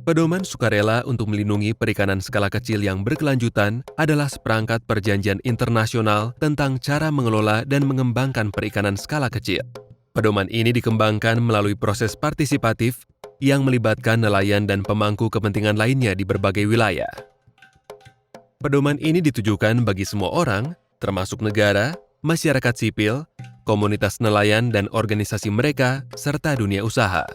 Pedoman sukarela untuk melindungi perikanan skala kecil yang berkelanjutan adalah seperangkat perjanjian internasional tentang cara mengelola dan mengembangkan perikanan skala kecil. Pedoman ini dikembangkan melalui proses partisipatif yang melibatkan nelayan dan pemangku kepentingan lainnya di berbagai wilayah. Pedoman ini ditujukan bagi semua orang, termasuk negara, masyarakat sipil, komunitas nelayan dan organisasi mereka, serta dunia usaha.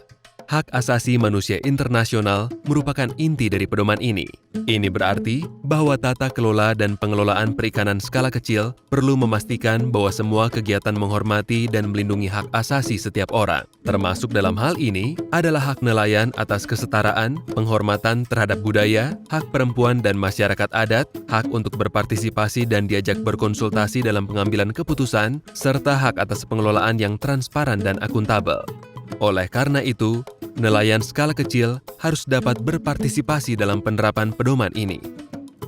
Hak asasi manusia internasional merupakan inti dari pedoman ini. Ini berarti bahwa tata kelola dan pengelolaan perikanan skala kecil perlu memastikan bahwa semua kegiatan menghormati dan melindungi hak asasi setiap orang. Termasuk dalam hal ini adalah hak nelayan atas kesetaraan, penghormatan terhadap budaya, hak perempuan dan masyarakat adat, hak untuk berpartisipasi dan diajak berkonsultasi dalam pengambilan keputusan, serta hak atas pengelolaan yang transparan dan akuntabel. Oleh karena itu, nelayan skala kecil harus dapat berpartisipasi dalam penerapan pedoman ini.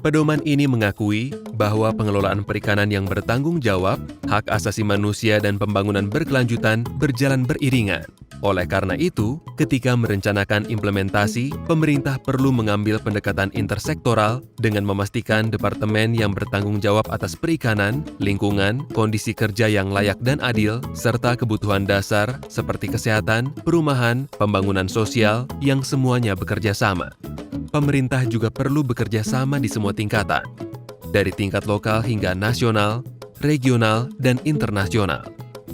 Pedoman ini mengakui bahwa pengelolaan perikanan yang bertanggung jawab, hak asasi manusia dan pembangunan berkelanjutan berjalan beriringan. Oleh karena itu, ketika merencanakan implementasi, pemerintah perlu mengambil pendekatan intersektoral dengan memastikan departemen yang bertanggung jawab atas perikanan, lingkungan, kondisi kerja yang layak dan adil, serta kebutuhan dasar seperti kesehatan, perumahan, pembangunan sosial yang semuanya bekerja sama. Pemerintah juga perlu bekerja sama di semua tingkatan, dari tingkat lokal hingga nasional, regional, dan internasional.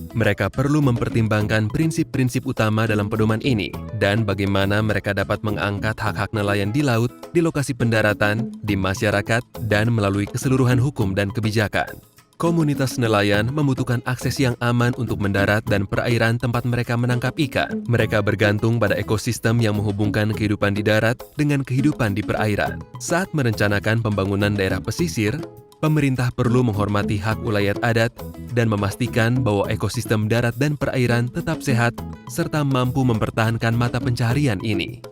Mereka perlu mempertimbangkan prinsip-prinsip utama dalam pedoman ini dan bagaimana mereka dapat mengangkat hak-hak nelayan di laut, di lokasi pendaratan, di masyarakat, dan melalui keseluruhan hukum dan kebijakan. Komunitas nelayan membutuhkan akses yang aman untuk mendarat dan perairan tempat mereka menangkap ikan. Mereka bergantung pada ekosistem yang menghubungkan kehidupan di darat dengan kehidupan di perairan. Saat merencanakan pembangunan daerah pesisir, pemerintah perlu menghormati hak ulayat adat dan memastikan bahwa ekosistem darat dan perairan tetap sehat serta mampu mempertahankan mata pencaharian ini.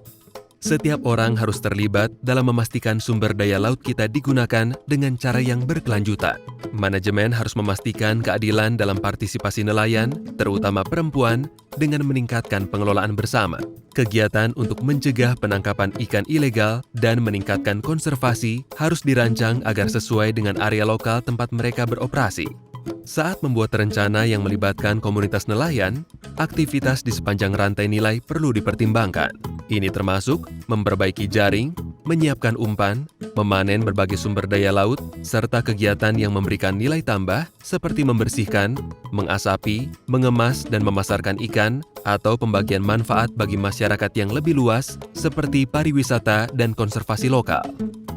Setiap orang harus terlibat dalam memastikan sumber daya laut kita digunakan dengan cara yang berkelanjutan. Manajemen harus memastikan keadilan dalam partisipasi nelayan, terutama perempuan, dengan meningkatkan pengelolaan bersama. Kegiatan untuk mencegah penangkapan ikan ilegal dan meningkatkan konservasi harus dirancang agar sesuai dengan area lokal tempat mereka beroperasi. Saat membuat rencana yang melibatkan komunitas nelayan, aktivitas di sepanjang rantai nilai perlu dipertimbangkan. Ini termasuk memperbaiki jaring, menyiapkan umpan, memanen berbagai sumber daya laut, serta kegiatan yang memberikan nilai tambah seperti membersihkan, mengasapi, mengemas dan memasarkan ikan, atau pembagian manfaat bagi masyarakat yang lebih luas seperti pariwisata dan konservasi lokal.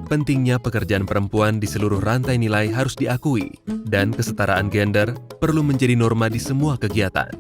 Pentingnya pekerjaan perempuan di seluruh rantai nilai harus diakui, dan kesetaraan gender perlu menjadi norma di semua kegiatan,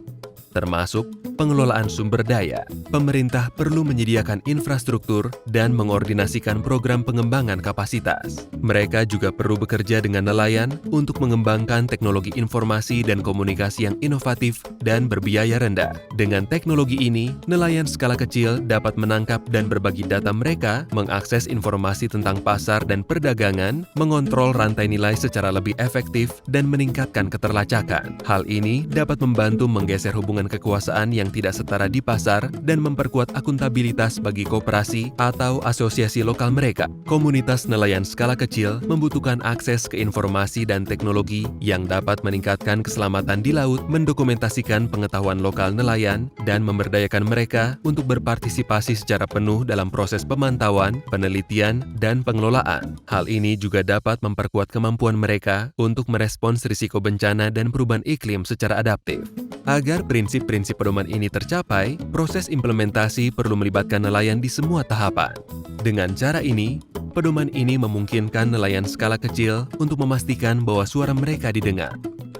termasuk pengelolaan sumber daya. Pemerintah perlu menyediakan infrastruktur dan mengordinasikan program pengembangan kapasitas. Mereka juga perlu bekerja dengan nelayan untuk mengembangkan teknologi informasi dan komunikasi yang inovatif dan berbiaya rendah. Dengan teknologi ini, nelayan skala kecil dapat menangkap dan berbagi data mereka, mengakses informasi tentang pasar dan perdagangan, mengontrol rantai nilai secara lebih efektif, dan meningkatkan keterlacakan. Hal ini dapat membantu menggeser hubungan kekuasaan yang tidak setara di pasar dan memperkuat akuntabilitas bagi koperasi atau asosiasi lokal mereka. Komunitas nelayan skala kecil membutuhkan akses ke informasi dan teknologi yang dapat meningkatkan keselamatan di laut, mendokumentasikan pengetahuan lokal nelayan, dan memberdayakan mereka untuk berpartisipasi secara penuh dalam proses pemantauan, penelitian, dan pengelolaan. Hal ini juga dapat memperkuat kemampuan mereka untuk merespons risiko bencana dan perubahan iklim secara adaptif. Agar prinsip-prinsip pedoman ini tercapai, proses implementasi perlu melibatkan nelayan di semua tahapan. Dengan cara ini, pedoman ini memungkinkan nelayan skala kecil untuk memastikan bahwa suara mereka didengar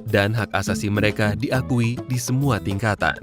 dan hak asasi mereka diakui di semua tingkatan.